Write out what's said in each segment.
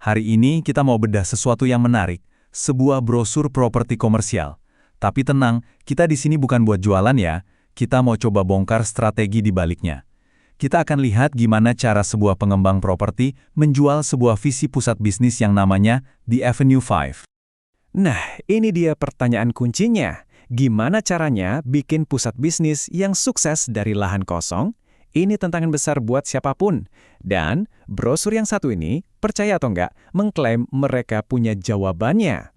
Hari ini kita mau bedah sesuatu yang menarik, sebuah brosur properti komersial. Tapi tenang, kita di sini bukan buat jualan ya, kita mau coba bongkar strategi di baliknya. Kita akan lihat gimana cara sebuah pengembang properti menjual sebuah visi pusat bisnis yang namanya The Avenue 5. Nah, ini dia pertanyaan kuncinya. Gimana caranya bikin pusat bisnis yang sukses dari lahan kosong? Ini tantangan besar buat siapapun. Dan brosur yang satu ini, percaya atau enggak, mengklaim mereka punya jawabannya.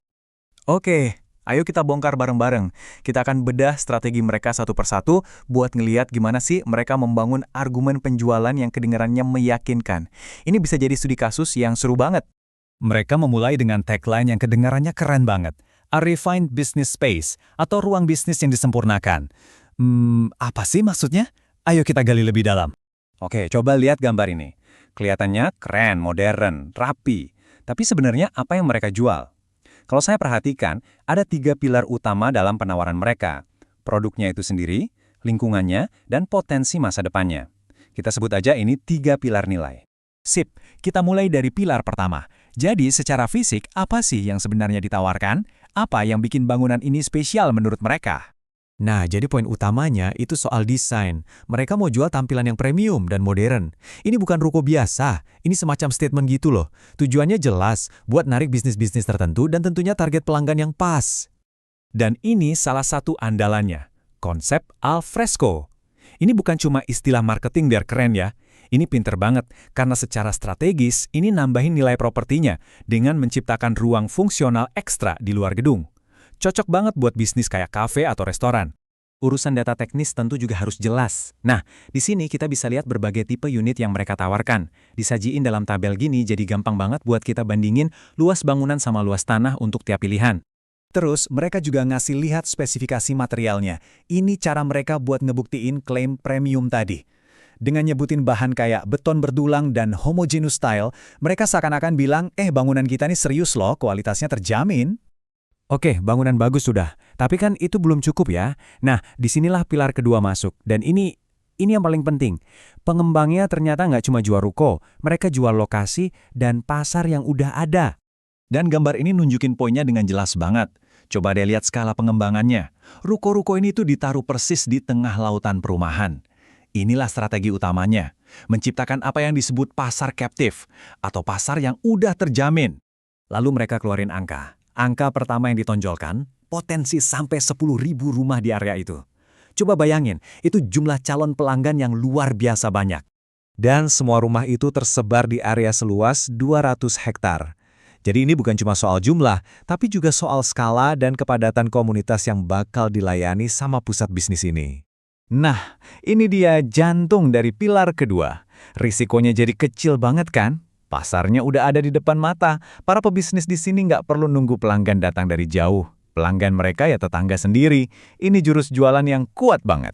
Oke, ayo kita bongkar bareng-bareng. Kita akan bedah strategi mereka satu persatu buat ngeliat gimana sih mereka membangun argumen penjualan yang kedengarannya meyakinkan. Ini bisa jadi studi kasus yang seru banget. Mereka memulai dengan tagline yang kedengarannya keren banget. A refined business space, atau ruang bisnis yang disempurnakan. Apa sih maksudnya? Ayo kita gali lebih dalam. Oke, coba lihat gambar ini. Kelihatannya keren, modern, rapi. Tapi sebenarnya apa yang mereka jual? Kalau saya perhatikan, ada 3 pilar utama dalam penawaran mereka. Produknya itu sendiri, lingkungannya, dan potensi masa depannya. Kita sebut aja ini 3 pilar nilai. Sip, kita mulai dari pilar pertama. Jadi secara fisik, apa sih yang sebenarnya ditawarkan? Apa yang bikin bangunan ini spesial menurut mereka? Nah, jadi poin utamanya itu soal desain. Mereka mau jual tampilan yang premium dan modern. Ini bukan ruko biasa, ini semacam statement gitu loh. Tujuannya jelas, buat narik bisnis-bisnis tertentu dan tentunya target pelanggan yang pas. Dan ini salah satu andalannya, konsep al fresco. Ini bukan cuma istilah marketing biar keren ya. Ini pinter banget, karena secara strategis ini nambahin nilai propertinya dengan menciptakan ruang fungsional ekstra di luar gedung. Cocok banget buat bisnis kayak kafe atau restoran. Urusan data teknis tentu juga harus jelas. Nah, di sini kita bisa lihat berbagai tipe unit yang mereka tawarkan. Disajiin dalam tabel gini jadi gampang banget buat kita bandingin luas bangunan sama luas tanah untuk tiap pilihan. Terus, mereka juga ngasih lihat spesifikasi materialnya. Ini cara mereka buat ngebuktiin klaim premium tadi. Dengan nyebutin bahan kayak beton berdulang dan homogeneous style, mereka seakan-akan bilang, bangunan kita ini serius loh, kualitasnya terjamin. Oke, bangunan bagus sudah. Tapi kan itu belum cukup ya. Nah, disinilah pilar kedua masuk. Dan ini yang paling penting. Pengembangnya ternyata nggak cuma jual ruko, mereka jual lokasi dan pasar yang udah ada. Dan gambar ini nunjukin poinnya dengan jelas banget. Coba deh lihat skala pengembangannya. Ruko-ruko ini tuh ditaruh persis di tengah lautan perumahan. Inilah strategi utamanya. Menciptakan apa yang disebut pasar captive, atau pasar yang udah terjamin. Lalu mereka keluarin angka. Angka pertama yang ditonjolkan, potensi sampai 10.000 rumah di area itu. Coba bayangin, itu jumlah calon pelanggan yang luar biasa banyak. Dan semua rumah itu tersebar di area seluas 200 hektar. Jadi ini bukan cuma soal jumlah, tapi juga soal skala dan kepadatan komunitas yang bakal dilayani sama pusat bisnis ini. Nah, ini dia jantung dari pilar kedua. Risikonya jadi kecil banget kan? Pasarnya udah ada di depan mata. Para pebisnis di sini nggak perlu nunggu pelanggan datang dari jauh. Pelanggan mereka ya tetangga sendiri. Ini jurus jualan yang kuat banget.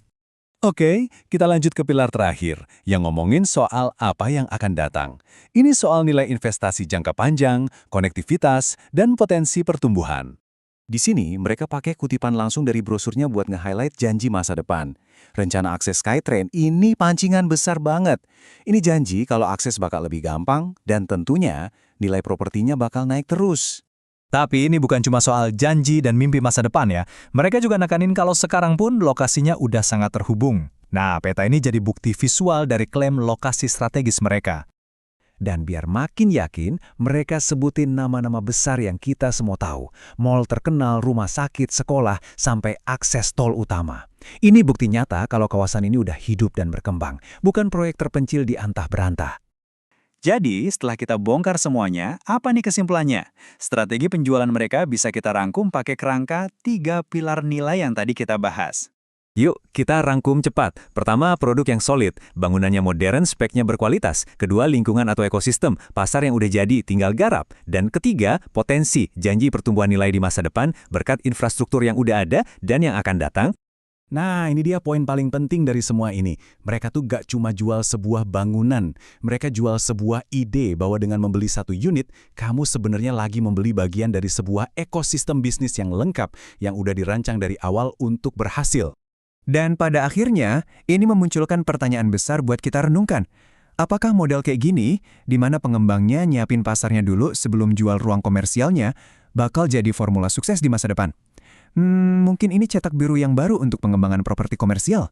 Oke, kita lanjut ke pilar terakhir, yang ngomongin soal apa yang akan datang. Ini soal nilai investasi jangka panjang, konektivitas, dan potensi pertumbuhan. Di sini, mereka pakai kutipan langsung dari brosurnya buat nge-highlight janji masa depan. Rencana akses SkyTrain ini pancingan besar banget. Ini janji kalau akses bakal lebih gampang, dan tentunya nilai propertinya bakal naik terus. Tapi ini bukan cuma soal janji dan mimpi masa depan ya. Mereka juga nekanin kalau sekarang pun lokasinya udah sangat terhubung. Nah, peta ini jadi bukti visual dari klaim lokasi strategis mereka. Dan biar makin yakin, mereka sebutin nama-nama besar yang kita semua tahu. Mall terkenal, rumah sakit, sekolah, sampai akses tol utama. Ini bukti nyata kalau kawasan ini udah hidup dan berkembang, bukan proyek terpencil di antah berantah. Jadi, setelah kita bongkar semuanya, apa nih kesimpulannya? Strategi penjualan mereka bisa kita rangkum pakai kerangka 3 pilar nilai yang tadi kita bahas. Yuk, kita rangkum cepat. Pertama, produk yang solid, bangunannya modern, speknya berkualitas. Kedua, lingkungan atau ekosistem, pasar yang udah jadi, tinggal garap. Dan ketiga, potensi, janji pertumbuhan nilai di masa depan, berkat infrastruktur yang udah ada dan yang akan datang. Nah, ini dia poin paling penting dari semua ini. Mereka tuh gak cuma jual sebuah bangunan. Mereka jual sebuah ide bahwa dengan membeli satu unit, kamu sebenarnya lagi membeli bagian dari sebuah ekosistem bisnis yang lengkap, yang udah dirancang dari awal untuk berhasil. Dan pada akhirnya, ini memunculkan pertanyaan besar buat kita renungkan. Apakah model kayak gini, di mana pengembangnya nyiapin pasarnya dulu sebelum jual ruang komersialnya, bakal jadi formula sukses di masa depan? Mungkin ini cetak biru yang baru untuk pengembangan properti komersial.